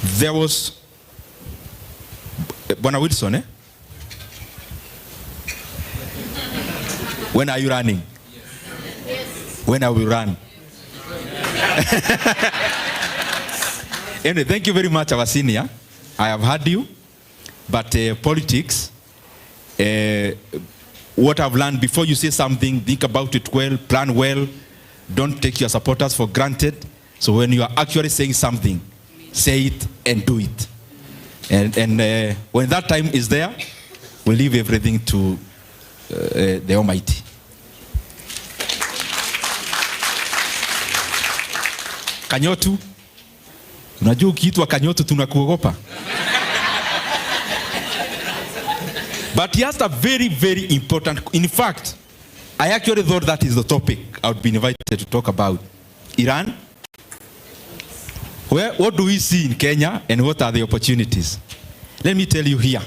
There was Bwana Wilson, eh? When are you running? Yes. When I will run? Anyway, thank you very much, our senior. I have heard you, but politics, what I've learned, before you say something, think about it well, plan well, don't take your supporters for granted. So when you are actually saying something, say it and do it. And when that time is there, we'll leave everything to the Almighty. Kanyotu, unajua ukiitwa Kanyotu tunakuogopa. But he asked a very, very important, in fact, I actually thought that is the topic I would be invited to talk about. Iran. What do we see in Kenya and what are the opportunities? Let me tell you here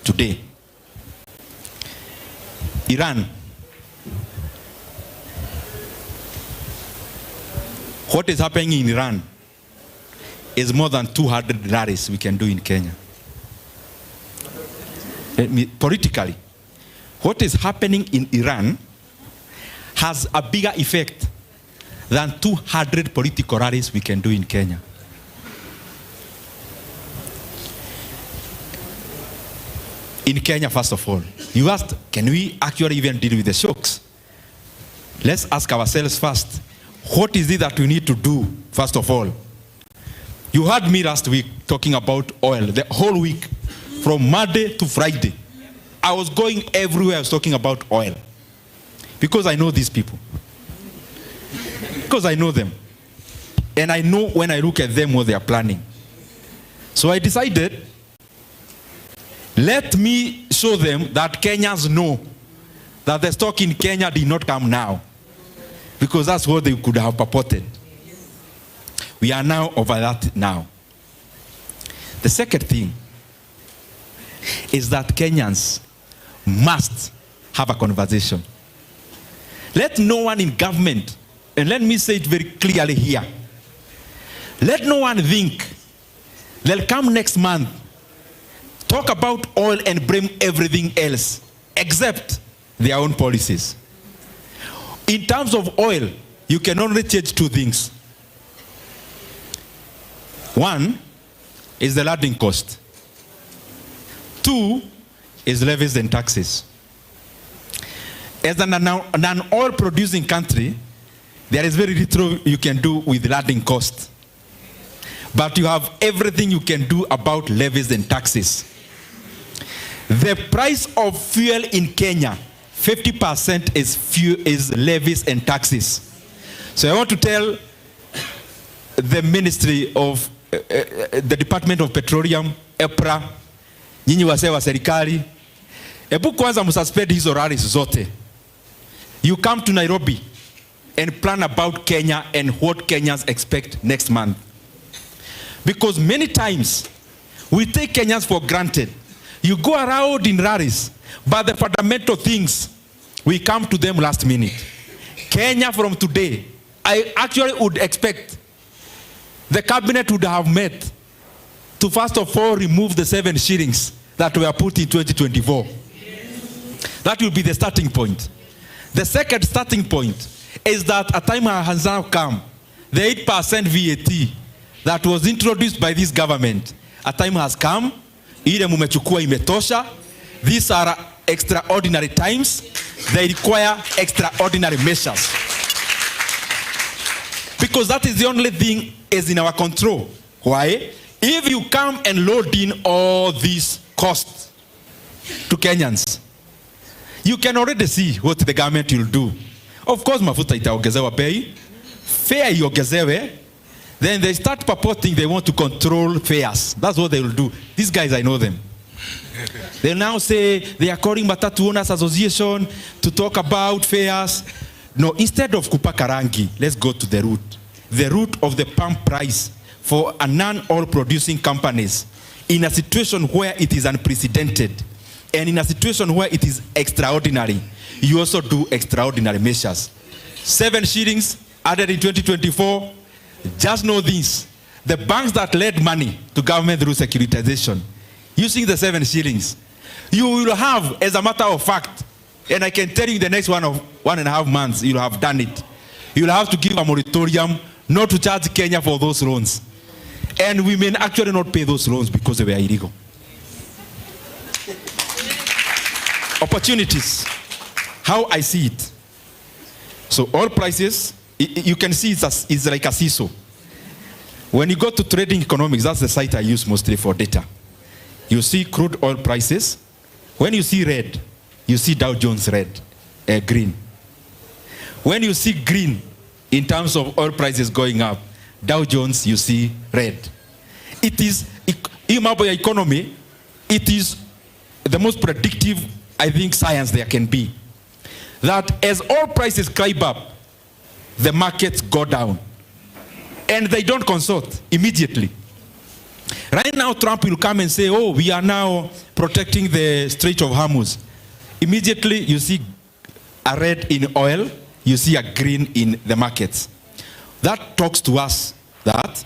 today. Iran. What is happening in Iran is more than 200 rallies we can do in Kenya. Politically, what is happening in Iran has a bigger effect than 200 political rallies we can do in Kenya. In Kenya, first of all, you asked, can we actually even deal with the shocks? Let's ask ourselves first, what is it that we need to do, first of all? You heard me last week talking about oil, the whole week, from Monday to Friday. I was going everywhere, I was talking about oil. Because I know these people. Because I know them. And I know when I look at them what they are planning. So I decided, let me show them that Kenyans know that the stock in Kenya did not come now. Because that's what they could have purported. We are now over that now. The second thing is that Kenyans must have a conversation. Let no one in government, and let me say it very clearly here, let no one think they'll come next month, talk about oil and blame everything else except their own policies. In terms of oil, you can only change two things. One is the landing cost. Two is levies and taxes. As a non-oil producing country, there is very little you can do with landing cost. But you have everything you can do about levies and taxes. The price of fuel in Kenya, 50% is levies and taxes. So I want to tell the Ministry of the Department of Petroleum, EPRA, nyinyi wazee wa serikali, ebu kwanza msuspend hizo rallies zote. You come to Nairobi and plan about Kenya and what Kenyans expect next month. Because many times we take Kenyans for granted. You go around in rallies, but the fundamental things, we come to them last minute. Kenya from today, I actually would expect the cabinet would have met to first of all remove the 7 shillings that were put in 2024. That will be the starting point. The second starting point is that a time has now come, the 8% VAT that was introduced by this government, a time has come, ile mumechukua imetosha. These are extraordinary times. They require extraordinary measures. Because that is the only thing is in our control. Why? If you come and load in all these costs to Kenyans, you can already see what the government will do. Of course, mafuta itaongezewa bei, fare iongezewe, then they start purporting they want to control fares. That's what they will do. These guys, I know them. They now say they are calling Matatu Owners Association to talk about fares. No, instead of kupaka rangi, let's go to the root. The root of the pump price for a non-oil producing companies in a situation where it is unprecedented and in a situation where it is extraordinary, you also do extraordinary measures. 7 shillings added in 2024. Just know this, the banks that lend money to government through securitization, using the 7 shillings, you will have, as a matter of fact, and I can tell you in the next 1.5 months, you'll have done it. You'll have to give a moratorium not to charge Kenya for those loans. And we may actually not pay those loans because they were illegal. Opportunities, how I see it. So oil prices, you can see it's like a seesaw. When you go to trading economics, that's the site I use mostly for data. You see crude oil prices. When you see red, you see Dow Jones green. When you see green in terms of oil prices going up, Dow Jones, you see red. It is, in my economy, it is the most predictive, I think, science there can be. That as oil prices climb up, the markets go down. And they don't consult immediately. Right now, Trump will come and say, oh, we are now protecting the Strait of Hormuz. Immediately, you see a red in oil, you see a green in the markets. That talks to us that,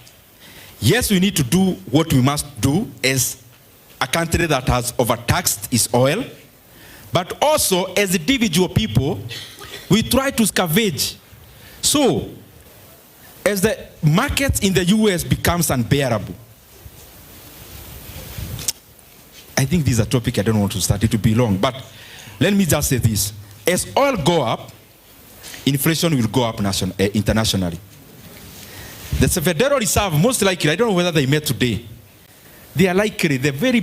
yes, we need to do what we must do as a country that has overtaxed its oil, but also as individual people, we try to scavenge. So, as the market in the US becomes unbearable, I think this is a topic I don't want to start, it will be long, but let me just say this. As oil go up, inflation will go up internationally. The Federal Reserve, most likely, I don't know whether they met today, they are likely, the very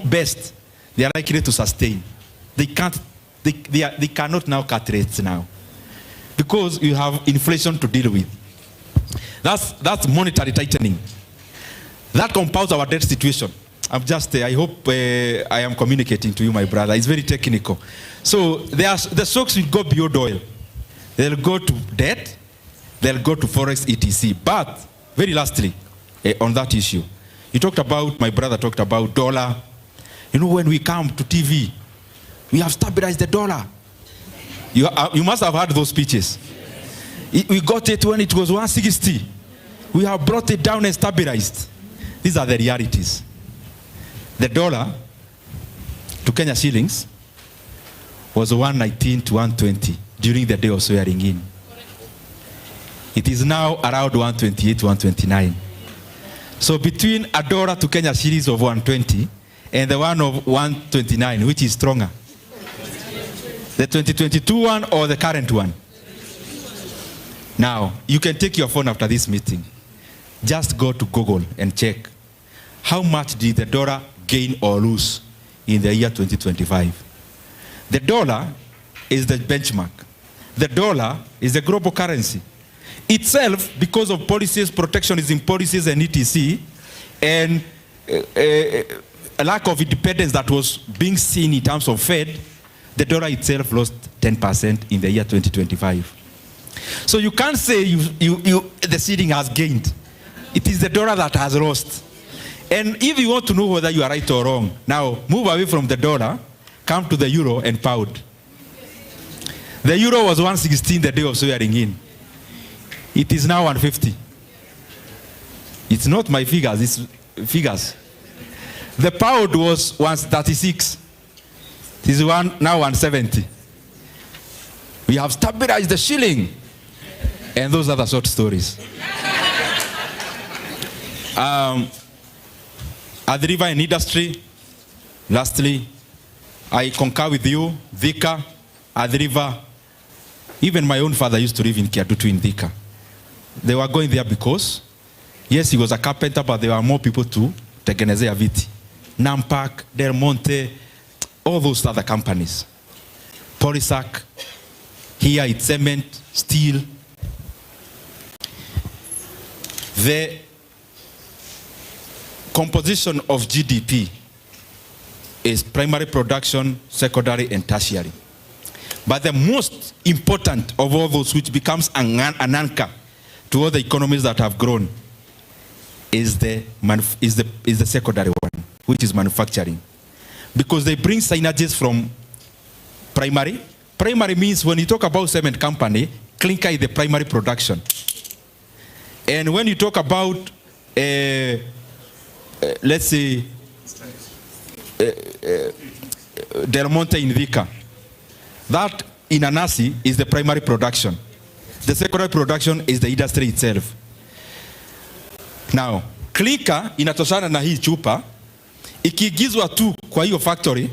best, they are likely to sustain. They cannot now cut rates now, because you have inflation to deal with. That's monetary tightening. That compounds our debt situation. I hope I am communicating to you, my brother. It's very technical. So the shocks will go beyond oil. They'll go to debt, they'll go to forex, etc. But, very lastly, on that issue, my brother talked about dollar. You know, when we come to TV, we have stabilized the dollar. You must have heard those speeches. We got it when it was 160. We have brought it down and stabilized. These are the realities. The dollar to Kenya shillings was 119 to 120 during the day of swearing in. It is now around 128 to 129. So between a dollar to Kenya shillings of 120 and the one of 129, which is stronger? The 2022 one or the current one? Now, you can take your phone after this meeting. Just go to Google and check. How much did the dollar gain or lose in the year 2025? The dollar is the benchmark. The dollar is the global currency. Itself, because of policies, protectionism policies and etc., and a lack of independence that was being seen in terms of Fed, the dollar itself lost 10% in the year 2025. So you can't say the ceiling has gained. It is the dollar that has lost. And if you want to know whether you are right or wrong, now move away from the dollar, come to the euro and pound. The euro was 116 the day of swearing in. It is now 150. It's not my figures, it's figures. The pound was 136. It is now 170. We have stabilized the shilling. And those are the short stories. At the river and industry, lastly, I concur with you, Thika, at the river. Even my own father used to live in Kiadutu in Thika. They were going there because, yes, he was a carpenter, but there were more people to Tegenezea Viti. Nampak, Del Monte, all those other companies. Polisac, here it's cement, steel. The composition of GDP is primary production, secondary, and tertiary. But the most important of all those, which becomes an anchor to all the economies that have grown, is the secondary one, which is manufacturing. Because they bring synergies from primary. Primary means when you talk about cement company, clinker is the primary production. And when you talk about let's say Del Monte in Vika. That in Anasi is the primary production. The secondary production is the industry itself. Now, clinker inatoshana na hii chupa, ikiigizwa tu kwa hiyo factory